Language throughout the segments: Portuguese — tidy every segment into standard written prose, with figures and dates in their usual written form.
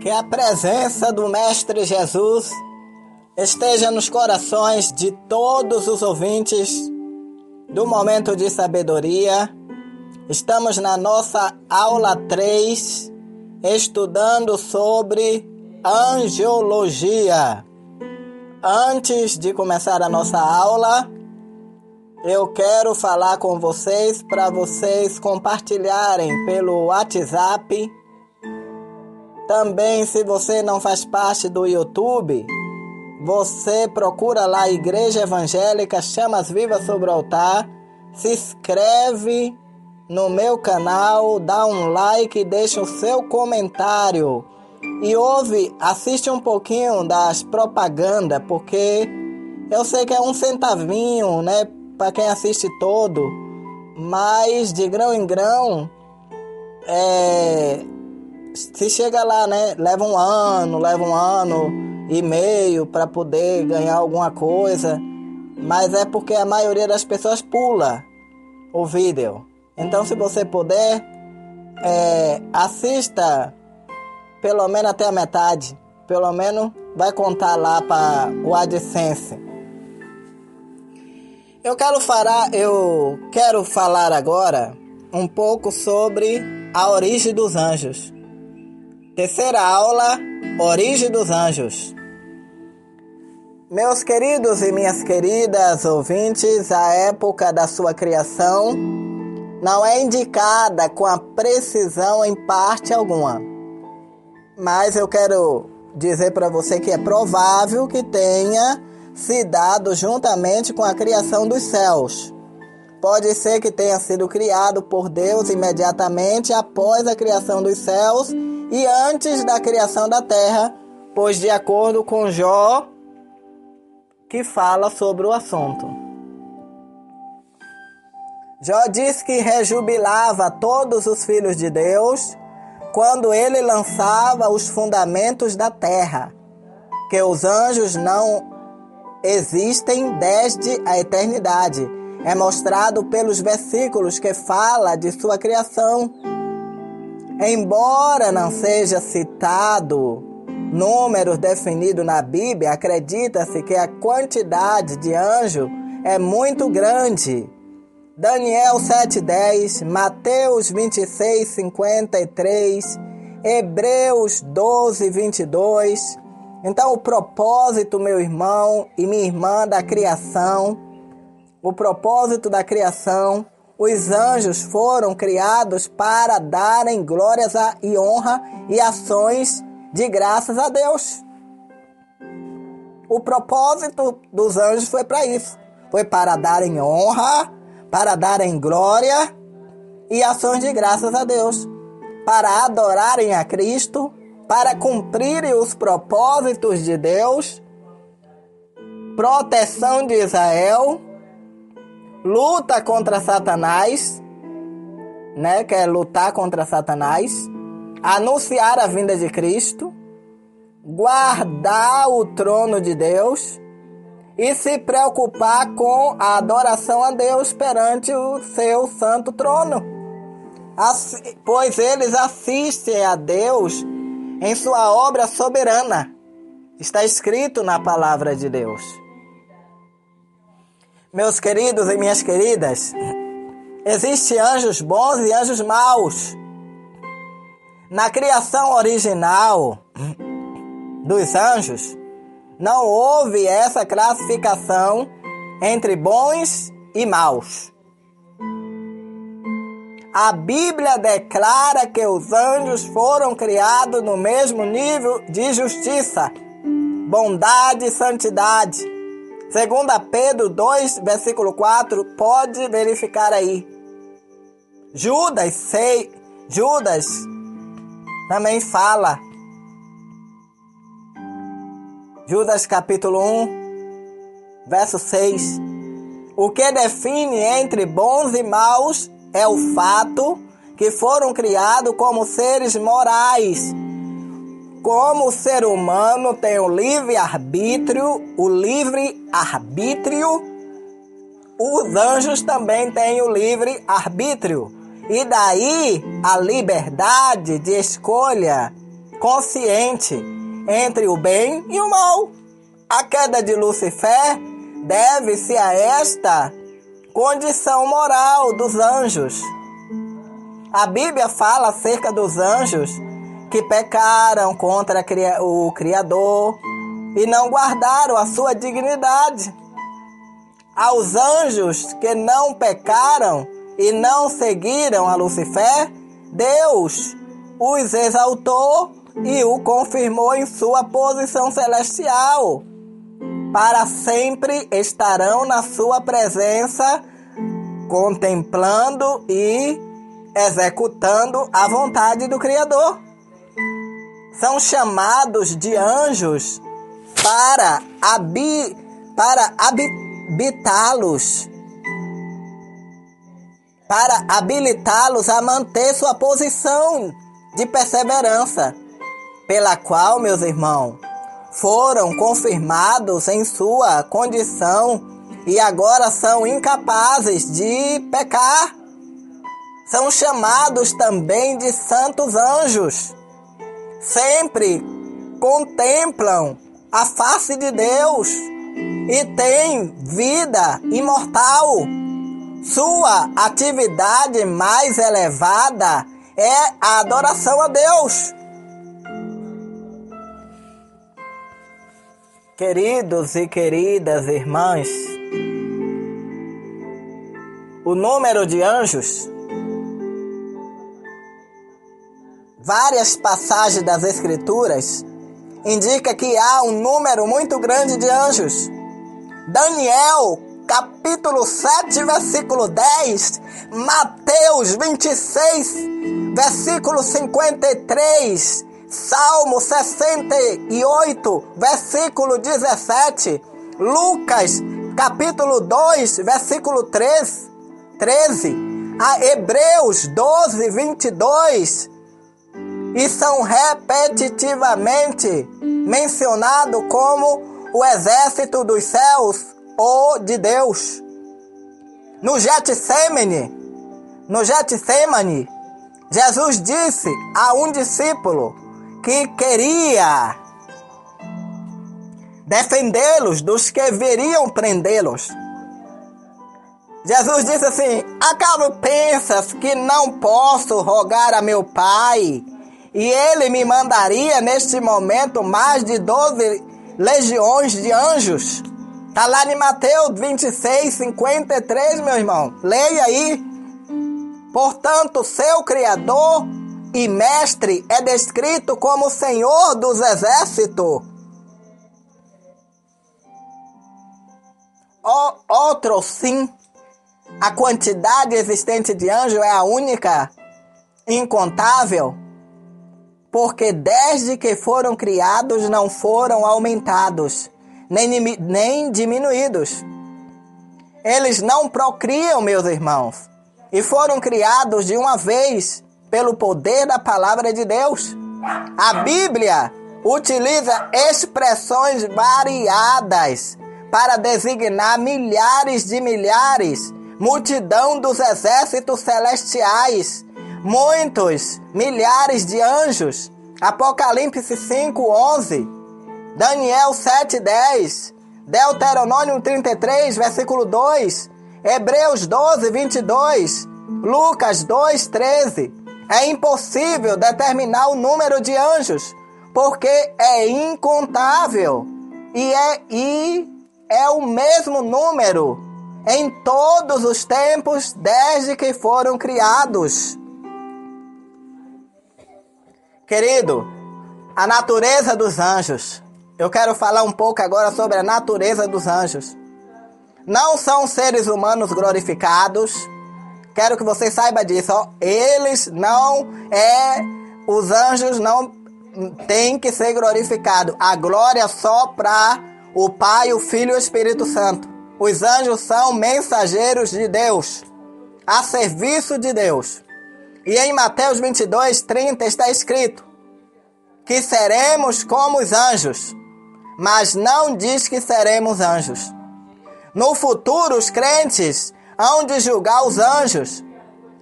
Que a presença do Mestre Jesus esteja nos corações de todos os ouvintes do Momento de Sabedoria. Estamos na nossa aula 3, estudando sobre angiologia. Antes de começar a nossa aula, eu quero falar com vocês para vocês compartilharem pelo WhatsApp. Também, se você não faz parte do YouTube, você procura lá Igreja Evangélica Chamas Vivas sobre o Altar, se inscreve no meu canal, dá um like e deixa o seu comentário. E assiste um pouquinho das propagandas, porque eu sei que é 1 centavinho, né, para quem assiste todo, mas de grão em grão, se chega lá, né, leva um ano e meio para poder ganhar alguma coisa, mas é porque a maioria das pessoas pula o vídeo. Então, se você puder, assista pelo menos até a metade, pelo menos vai contar lá para o AdSense. Eu quero falar agora um pouco sobre a origem dos anjos. Terceira aula, origem dos anjos. Meus queridos e minhas queridas ouvintes, a época da sua criação não é indicada com a precisão em parte alguma. Mas eu quero dizer para você que é provável que tenha se dado juntamente com a criação dos céus. Pode ser que tenha sido criado por Deus imediatamente após a criação dos céus e antes da criação da terra, pois de acordo com Jó, que fala sobre o assunto. Jó diz que rejubilava todos os filhos de Deus quando ele lançava os fundamentos da terra, que os anjos não existem desde a eternidade. É mostrado pelos versículos que fala de sua criação. Embora não seja citado números definidos na Bíblia, acredita-se que a quantidade de anjos é muito grande. Daniel 7:10, Mateus 26:53, Hebreus 12:22. Então, o propósito, meu irmão e minha irmã, da criação, os anjos foram criados para darem glórias e honra e ações de graças a Deus. O propósito dos anjos foi para isso. Foi para darem honra, para darem glória e ações de graças a Deus. Para adorarem a Cristo, para cumprirem os propósitos de Deus, proteção de Israel, luta contra Satanás, né, que é lutar contra Satanás, anunciar a vinda de Cristo, guardar o trono de Deus e se preocupar com a adoração a Deus perante o seu santo trono. Pois eles assistem a Deus em sua obra soberana. Está escrito na palavra de Deus. Meus queridos e minhas queridas, existem anjos bons e anjos maus. Na criação original dos anjos, não houve essa classificação entre bons e maus. A Bíblia declara que os anjos foram criados no mesmo nível de justiça, bondade e santidade. 2 Pedro 2, versículo 4, pode verificar aí. Judas também fala. Judas capítulo 1, verso 6. O que define entre bons e maus é o fato que foram criados como seres morais. Como o ser humano tem o livre-arbítrio, os anjos também têm o livre-arbítrio. E daí a liberdade de escolha consciente entre o bem e o mal. A queda de Lúcifer deve-se a esta condição moral dos anjos. A Bíblia fala acerca dos anjos que pecaram contra o Criador e não guardaram a sua dignidade. Aos anjos que não pecaram e não seguiram a Lúcifer, Deus os exaltou e o confirmou em sua posição celestial. Para sempre estarão na sua presença, contemplando e executando a vontade do Criador. São chamados de anjos para habilitá-los a manter sua posição de perseverança, pela qual, meus irmãos, foram confirmados em sua condição e agora são incapazes de pecar. São chamados também de santos anjos. Sempre contemplam a face de Deus e têm vida imortal. Sua atividade mais elevada é a adoração a Deus. Queridos e queridas irmãs, o número de anjos, várias passagens das Escrituras indicam que há um número muito grande de anjos. Daniel, capítulo 7, versículo 10, Mateus 26, versículo 53, Salmo 68, versículo 17, Lucas, capítulo 2, versículo 13, a Hebreus 12, 22, e são repetitivamente mencionados como o exército dos céus ou de Deus. No Getsemane, Jesus disse a um discípulo que queria defendê-los dos que viriam prendê-los. Jesus disse assim: acaso pensas que não posso rogar a meu Pai e Ele me mandaria neste momento mais de 12 legiões de anjos? Está lá em Mateus 26, 53, meu irmão. Leia aí. Portanto, seu Criador e Mestre é descrito como Senhor dos Exércitos. Outro sim, a quantidade existente de anjos é a única, incontável, porque desde que foram criados não foram aumentados, nem diminuídos. Eles não procriam, meus irmãos, e foram criados de uma vez pelo poder da palavra de Deus. A Bíblia utiliza expressões variadas para designar milhares de milhares, multidão dos exércitos celestiais, muitos milhares de anjos. Apocalipse 5:11, Daniel 7:10, Deuteronômio 33, versículo 2, Hebreus 12, 22, Lucas 2:13. É impossível determinar o número de anjos, porque é incontável e é o mesmo número em todos os tempos desde que foram criados. Querido, a natureza dos anjos. Eu quero falar um pouco agora sobre a natureza dos anjos. Não são seres humanos glorificados. Quero que você saiba disso. Os anjos não têm que ser glorificados. A glória só para o Pai, o Filho e o Espírito Santo. Os anjos são mensageiros de Deus, a serviço de Deus. E em Mateus 22, 30 está escrito que seremos como os anjos, mas não diz que seremos anjos. No futuro, os crentes hão de julgar os anjos.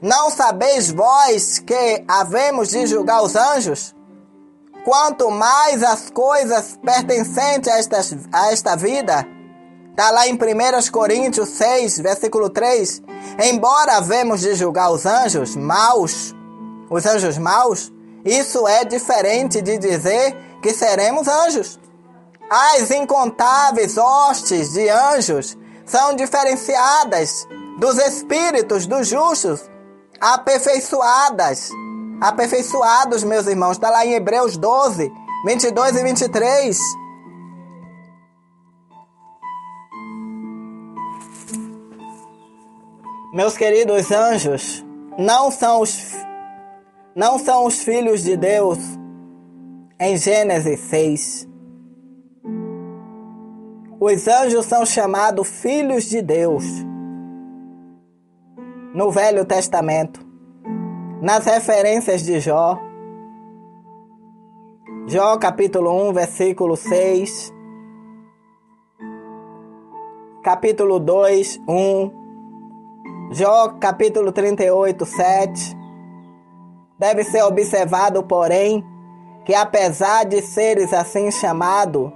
Não sabeis vós que havemos de julgar os anjos? quanto mais as coisas pertencentes a esta vida. Está lá em 1 Coríntios 6, versículo 3. Embora havemos de julgar os anjos maus, isso é diferente de dizer que seremos anjos. As incontáveis hostes de anjos são diferenciadas dos espíritos dos justos, aperfeiçoados, meus irmãos. Está lá em Hebreus 12, 22 e 23. Meus queridos anjos, não são os filhos de Deus em Gênesis 6. Os anjos são chamados filhos de Deus no Velho Testamento, nas referências de Jó. Jó capítulo 1, versículo 6. Capítulo 2, 1. Jó capítulo 38, 7. Deve ser observado, porém, que apesar de seres assim chamados,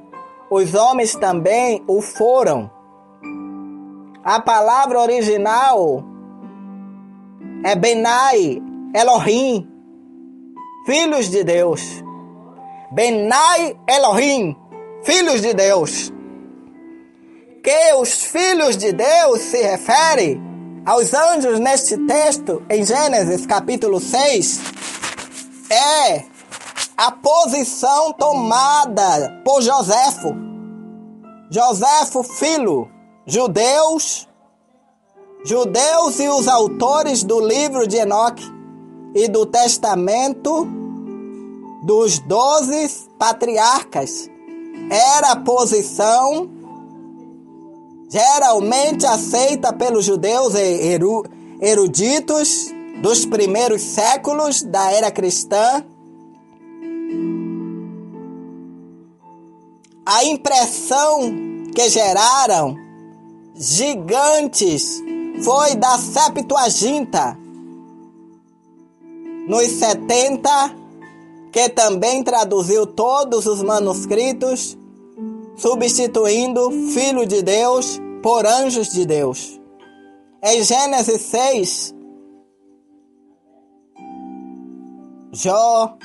os homens também o foram. A palavra original é Benai Elohim, filhos de Deus. Benai Elohim, filhos de Deus. Que os filhos de Deus se refere aos anjos neste texto, em Gênesis capítulo 6, é a posição tomada por Joséfo. Joséfo, filho, judeus e os autores do livro de Enoque e do testamento dos 12 patriarcas. Era a posição geralmente aceita pelos judeus eruditos dos primeiros séculos da era cristã. A impressão que geraram gigantes foi da Septuaginta, nos 70, que também traduziu todos os manuscritos, substituindo Filho de Deus por anjos de Deus. Em Gênesis 6, Jó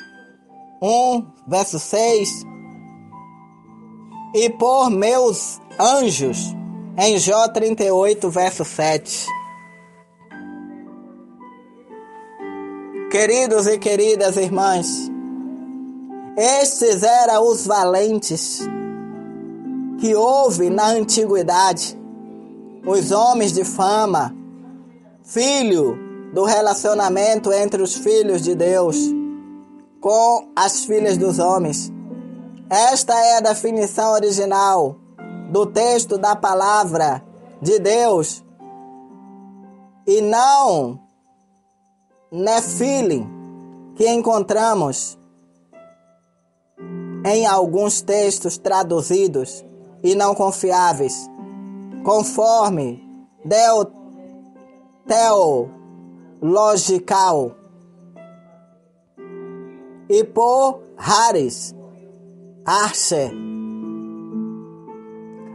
1, verso 6, e por meus anjos, em Jó 38, verso 7. Queridos e queridas irmãs, estes eram os valentes que houve na antiguidade, os homens de fama, filho do relacionamento entre os filhos de Deus com as filhas dos homens. Esta é a definição original do texto da palavra de Deus, e não Nefilim, que encontramos em alguns textos traduzidos e não confiáveis, conforme Teological, e por Haris Archer.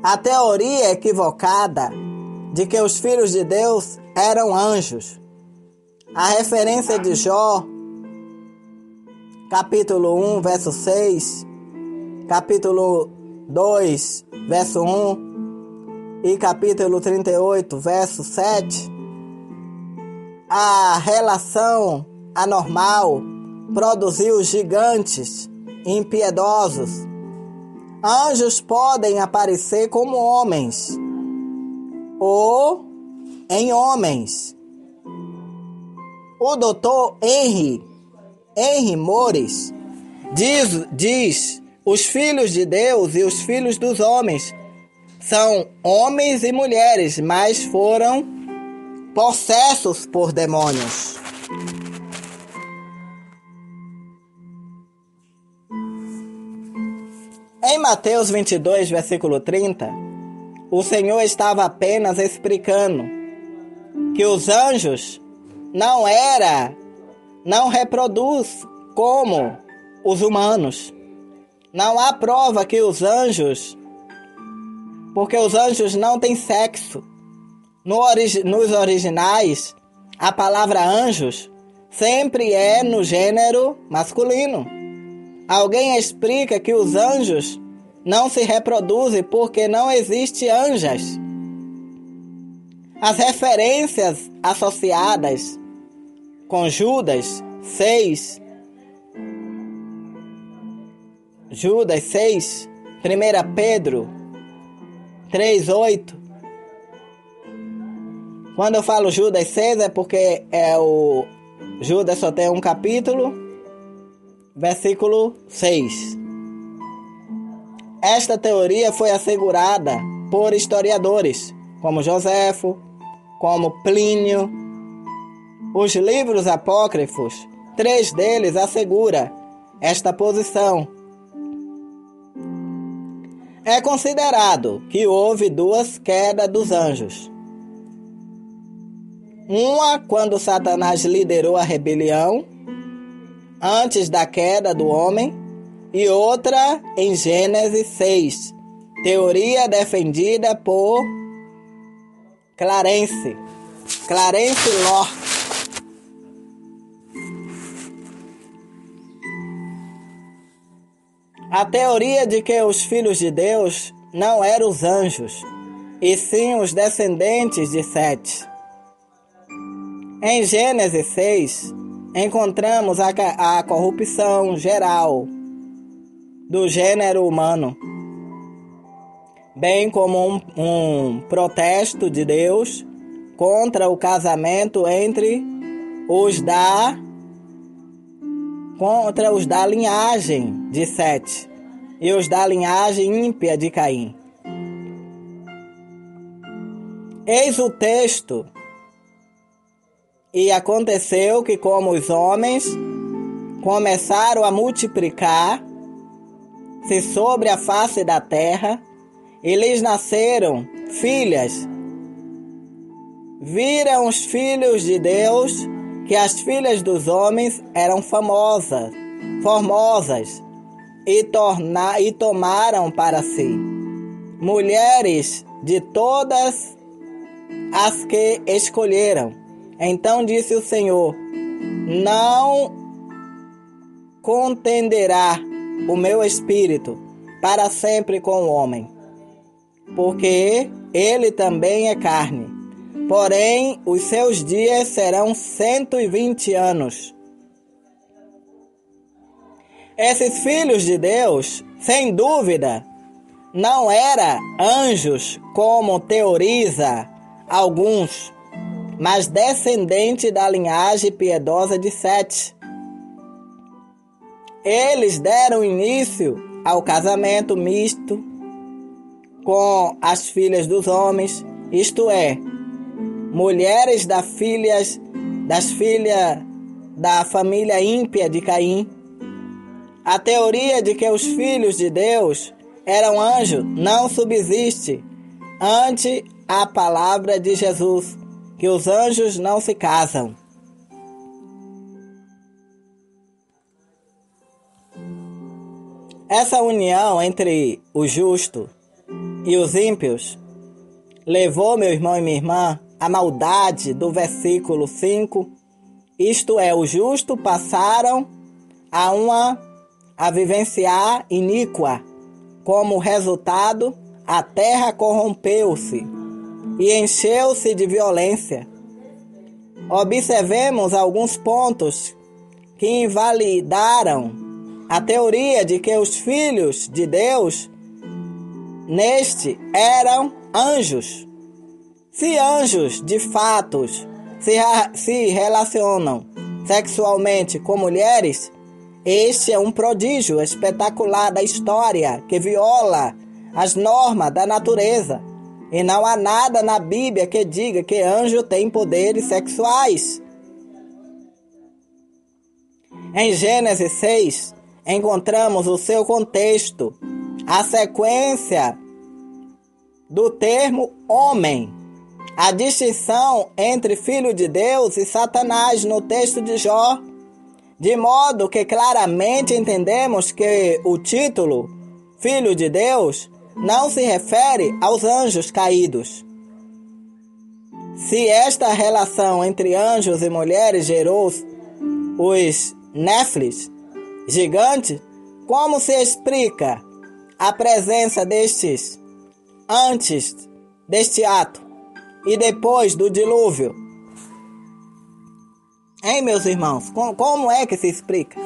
A teoria equivocada de que os filhos de Deus eram anjos. A referência de Jó, capítulo 1, verso 6, capítulo 2, verso 1 e capítulo 38, verso 7, a relação anormal produziu gigantes impiedosos. Anjos podem aparecer como homens ou em homens. O doutor Henry Morris diz: os filhos de Deus e os filhos dos homens são homens e mulheres, mas foram possessos por demônios. Em Mateus 22, versículo 30, o Senhor estava apenas explicando que os anjos não reproduz como os humanos. Não há prova que os anjos, porque os anjos não têm sexo. Nos originais, a palavra anjos sempre é no gênero masculino. Alguém explica que os anjos não se reproduzem porque não existe anjas. As referências associadas com Judas 6, 1 Pedro 3:8. Quando eu falo Judas 6 é porque Judas só tem um capítulo, versículo 6. Esta teoria foi assegurada por historiadores como Joséfo, como Plínio. Os livros apócrifos, 3 deles asseguram esta posição. É considerado que houve 2 quedas dos anjos. Uma quando Satanás liderou a rebelião, antes da queda do homem, e outra em Gênesis 6, teoria defendida por Clarence Lorck. A teoria de que os filhos de Deus não eram os anjos, e sim os descendentes de Sete. Em Gênesis 6, encontramos a corrupção geral do gênero humano, bem como um protesto de Deus contra o casamento entre os da linhagem de Sete e os da linhagem ímpia de Caim. Eis o texto. E aconteceu que, como os homens começaram a multiplicar-se sobre a face da terra, e lhes nasceram filhas, viram os filhos de Deus que as filhas dos homens eram formosas, e tomaram para si mulheres de todas as que escolheram. Então disse o Senhor: não contenderá o meu espírito para sempre com o homem, porque ele também é carne. Porém, os seus dias serão 120 anos. Esses filhos de Deus, sem dúvida, não eram anjos, como teoriza alguns, mas descendente da linhagem piedosa de Sete. Eles deram início ao casamento misto com as filhas dos homens, isto é, mulheres das filhas da família ímpia de Caim. A teoria de que os filhos de Deus eram anjos não subsiste ante a palavra de Jesus, que os anjos não se casam. Essa união entre o justo e os ímpios levou, meu irmão e minha irmã, a maldade do versículo 5, isto é, os justos passaram a vivenciar iníqua. Como resultado, a terra corrompeu-se e encheu-se de violência. Observemos alguns pontos que invalidaram a teoria de que os filhos de Deus eram anjos. Se anjos, de fato, se relacionam sexualmente com mulheres, este é um prodígio espetacular da história que viola as normas da natureza. E não há nada na Bíblia que diga que anjo tem poderes sexuais. Em Gênesis 6, encontramos o seu contexto, a sequência do termo homem, a distinção entre filho de Deus e Satanás no texto de Jó De modo que claramente entendemos que o título Filho de Deus não se refere aos anjos caídos. Se esta relação entre anjos e mulheres gerou os Néfilis, gigantes, como se explica a presença destes antes deste ato e depois do dilúvio? Hein, meus irmãos? Como é que se explica?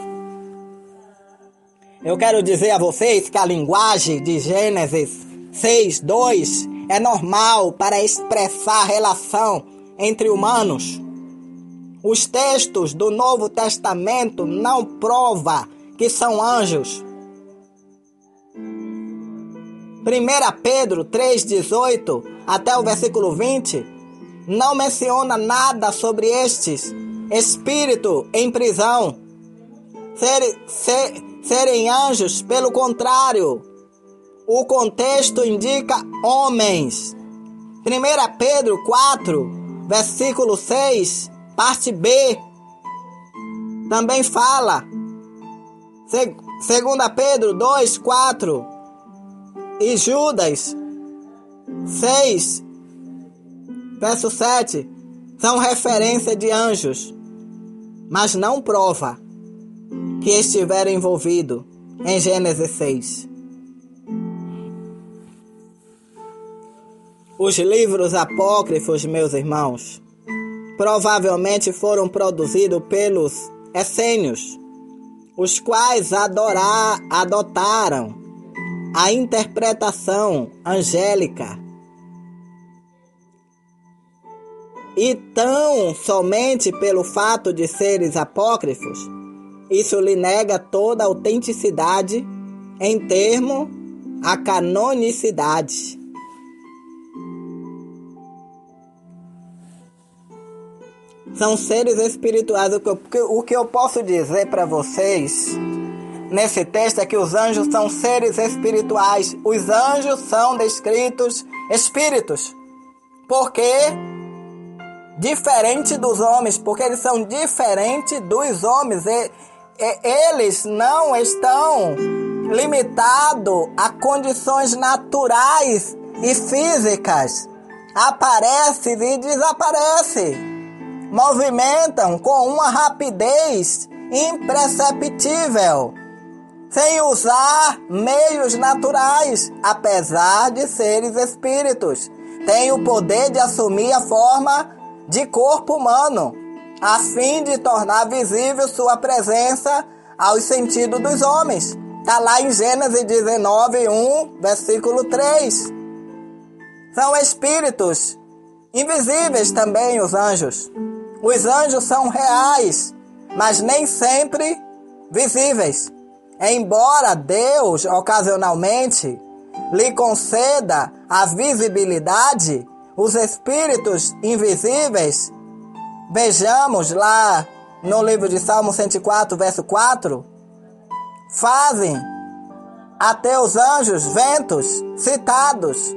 Eu quero dizer a vocês que a linguagem de Gênesis 6:2 é normal para expressar a relação entre humanos. Os textos do Novo Testamento não provam que são anjos. 1 Pedro 3:18 até o versículo 20 não menciona nada sobre estes espíritos em prisão serem anjos. Pelo contrário, o contexto indica homens. 1 Pedro 4, versículo 6, parte B, também fala. 2 Pedro 2, 4 e Judas 6, verso 7, são referência de anjos, mas não prova que estiveram envolvidos em Gênesis 6. Os livros apócrifos, meus irmãos, provavelmente foram produzidos pelos essênios, os quais adotaram a interpretação angélica. E tão somente pelo fato de seres apócrifos, isso lhe nega toda a autenticidade em termo a canonicidade. São seres espirituais. O que eu posso dizer para vocês nesse texto é que os anjos são seres espirituais. Os anjos são descritos espíritos. Porque diferente dos homens, porque eles são diferentes dos homens. Eles não estão limitados a condições naturais e físicas. Aparece e desaparece. Movimentam com uma rapidez imperceptível, sem usar meios naturais, apesar de seres espíritos. Têm o poder de assumir a forma de corpo humano, a fim de tornar visível sua presença aos sentidos dos homens. Está lá em Gênesis 19, 1, versículo 3. São espíritos invisíveis também os anjos. Os anjos são reais, mas nem sempre visíveis. Embora Deus, ocasionalmente, lhe conceda a visibilidade, os espíritos invisíveis, vejamos lá no livro de Salmo 104, verso 4, fazem até os anjos ventos citados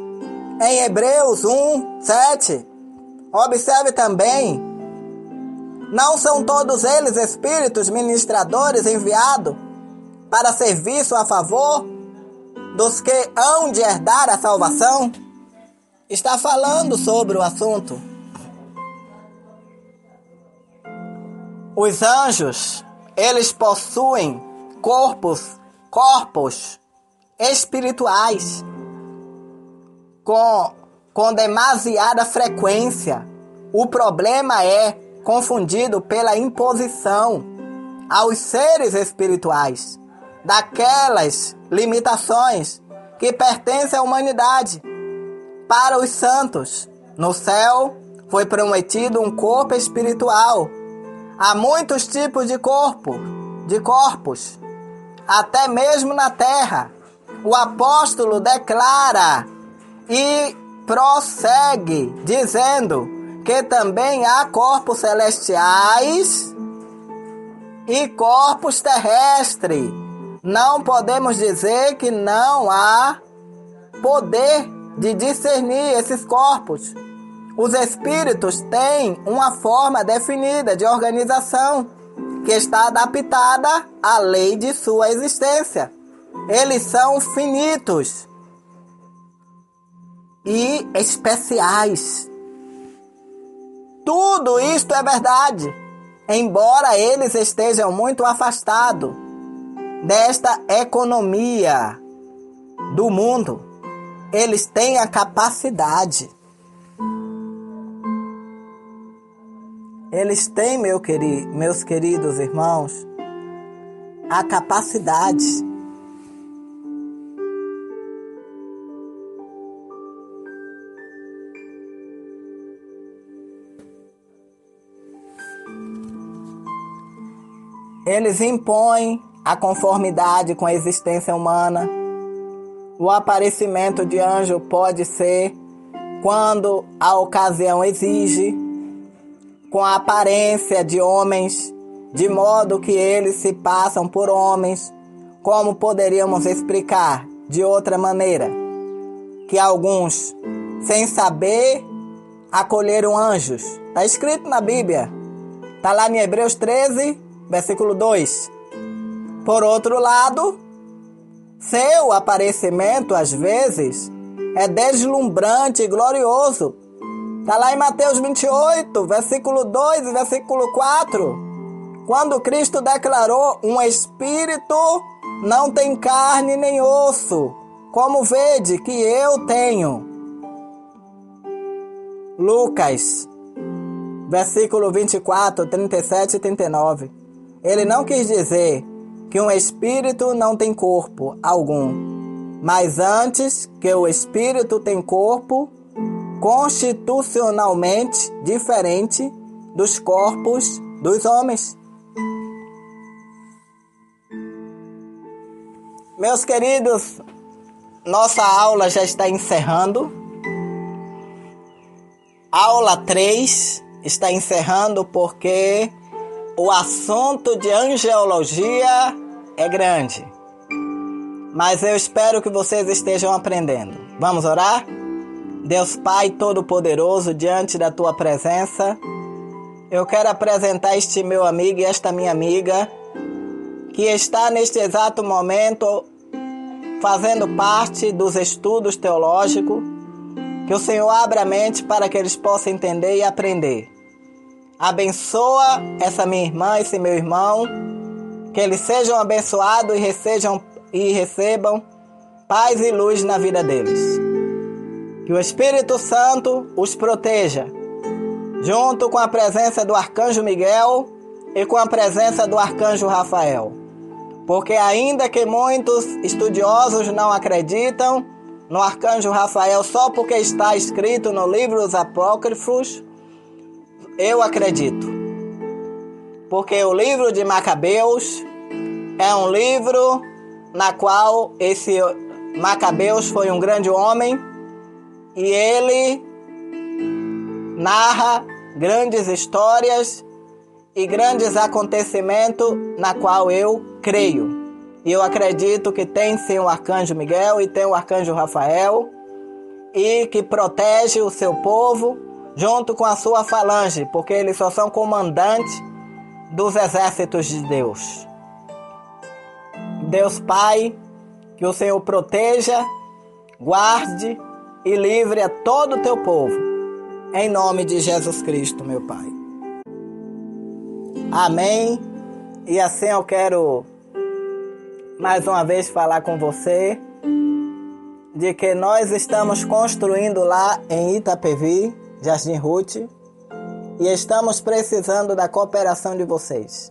em Hebreus 1, 7. Observe também, não são todos eles espíritos ministradores enviados para serviço a favor dos que hão de herdar a salvação? Está falando sobre o assunto. Os anjos, eles possuem corpos espirituais com demasiada frequência. O problema é confundido pela imposição aos seres espirituais daquelas limitações que pertencem à humanidade. Para os santos, no céu foi prometido um corpo espiritual. Há muitos tipos de corpos, até mesmo na terra. O apóstolo declara e prossegue dizendo que também há corpos celestiais e corpos terrestres. Não podemos dizer que não há poder de discernir esses corpos. Os espíritos têm uma forma definida de organização que está adaptada à lei de sua existência. Eles são finitos e especiais. Tudo isto é verdade, embora eles estejam muito afastados desta economia do mundo. Eles têm a capacidade. Eles têm, meus queridos irmãos, a capacidade. Eles impõem a conformidade com a existência humana. O aparecimento de anjo pode ser quando a ocasião exige, com a aparência de homens, de modo que eles se passam por homens. Como poderíamos explicar de outra maneira? Que alguns, sem saber, acolheram anjos. Está escrito na Bíblia. Está lá em Hebreus 13, versículo 2. Por outro lado, seu aparecimento, às vezes, é deslumbrante e glorioso. Está lá em Mateus 28, versículo 2 e versículo 4. Quando Cristo declarou: um espírito não tem carne nem osso, como vede que eu tenho. Lucas, versículo 24, 37 e 39. Ele não quis dizer que um espírito não tem corpo algum, mas antes que o espírito tem corpo constitucionalmente diferente dos corpos dos homens. Meus queridos, nossa aula já está encerrando. Aula 3 está encerrando porque o assunto de angelologia é grande. Mas eu espero que vocês estejam aprendendo. Vamos orar? Deus Pai Todo-Poderoso, diante da Tua presença, eu quero apresentar este meu amigo e esta minha amiga, que está neste exato momento fazendo parte dos estudos teológicos, que o Senhor abra a mente para que eles possam entender e aprender. Abençoa essa minha irmã, esse meu irmão, que eles sejam abençoados e recebam paz e luz na vida deles. Que o Espírito Santo os proteja, junto com a presença do Arcanjo Miguel e com a presença do Arcanjo Rafael. Porque ainda que muitos estudiosos não acreditam no Arcanjo Rafael só porque está escrito no livro dos Apócrifos, eu acredito. Porque o livro de Macabeus é um livro na qual esse Macabeus foi um grande homem e ele narra grandes histórias e grandes acontecimentos na qual eu creio. E eu acredito que tem sim o Arcanjo Miguel e tem o Arcanjo Rafael e que protege o seu povo junto com a sua falange, porque eles só são comandantes dos exércitos de Deus. Deus Pai, que o Senhor proteja, guarde e livre a todo o teu povo. Em nome de Jesus Cristo, meu Pai. Amém. E assim eu quero mais uma vez falar com você de que nós estamos construindo lá em Itapevi, Jardim Ruth, e estamos precisando da cooperação de vocês.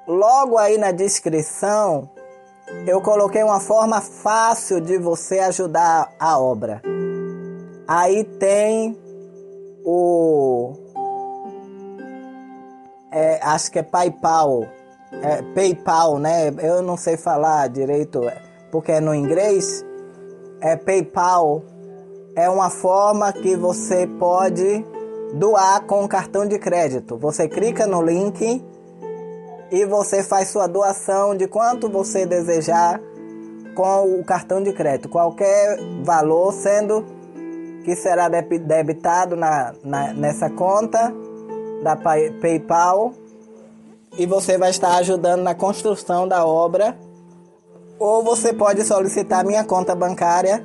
Logo aí na descrição, eu coloquei uma forma fácil de você ajudar a obra. Aí tem acho que é PayPal, PayPal, né? Eu não sei falar direito, porque é no inglês. PayPal é uma forma que você pode doar com cartão de crédito. Você clica no link e você faz sua doação de quanto você desejar com o cartão de crédito. Qualquer valor, sendo que será debitado nessa conta da PayPal. e você vai estar ajudando na construção da obra. Ou você pode solicitar minha conta bancária,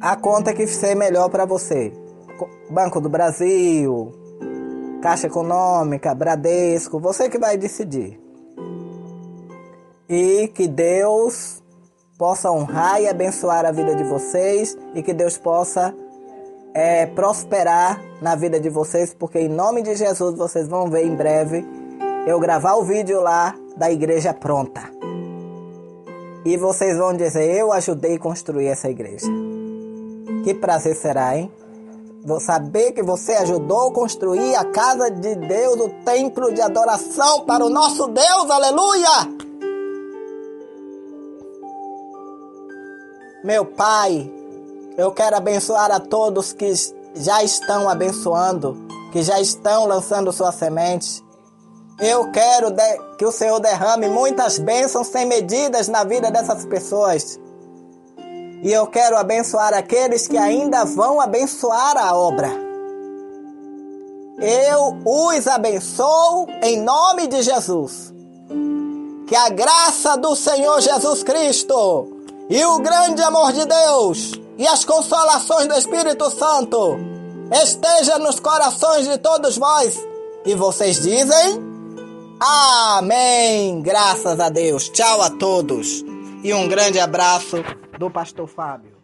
a conta que ser melhor para você. Banco do Brasil, Caixa Econômica, Bradesco, você que vai decidir. E que Deus possa honrar e abençoar a vida de vocês e que Deus possa prosperar na vida de vocês, porque em nome de Jesus vocês vão ver em breve eu gravar o vídeo lá da igreja pronta. E vocês vão dizer, eu ajudei a construir essa igreja. Que prazer será, hein? Vou saber que você ajudou a construir a casa de Deus, o templo de adoração para o nosso Deus, aleluia! Meu Pai, eu quero abençoar a todos que já estão abençoando, que já estão lançando suas sementes. Eu quero que o Senhor derrame muitas bênçãos sem medidas na vida dessas pessoas. E eu quero abençoar aqueles que ainda vão abençoar a obra. Eu os abençoo em nome de Jesus. Que a graça do Senhor Jesus Cristo e o grande amor de Deus e as consolações do Espírito Santo esteja nos corações de todos vós. E vocês dizem... Amém! Graças a Deus. Tchau a todos. E um grande abraço do Pastor Fábio.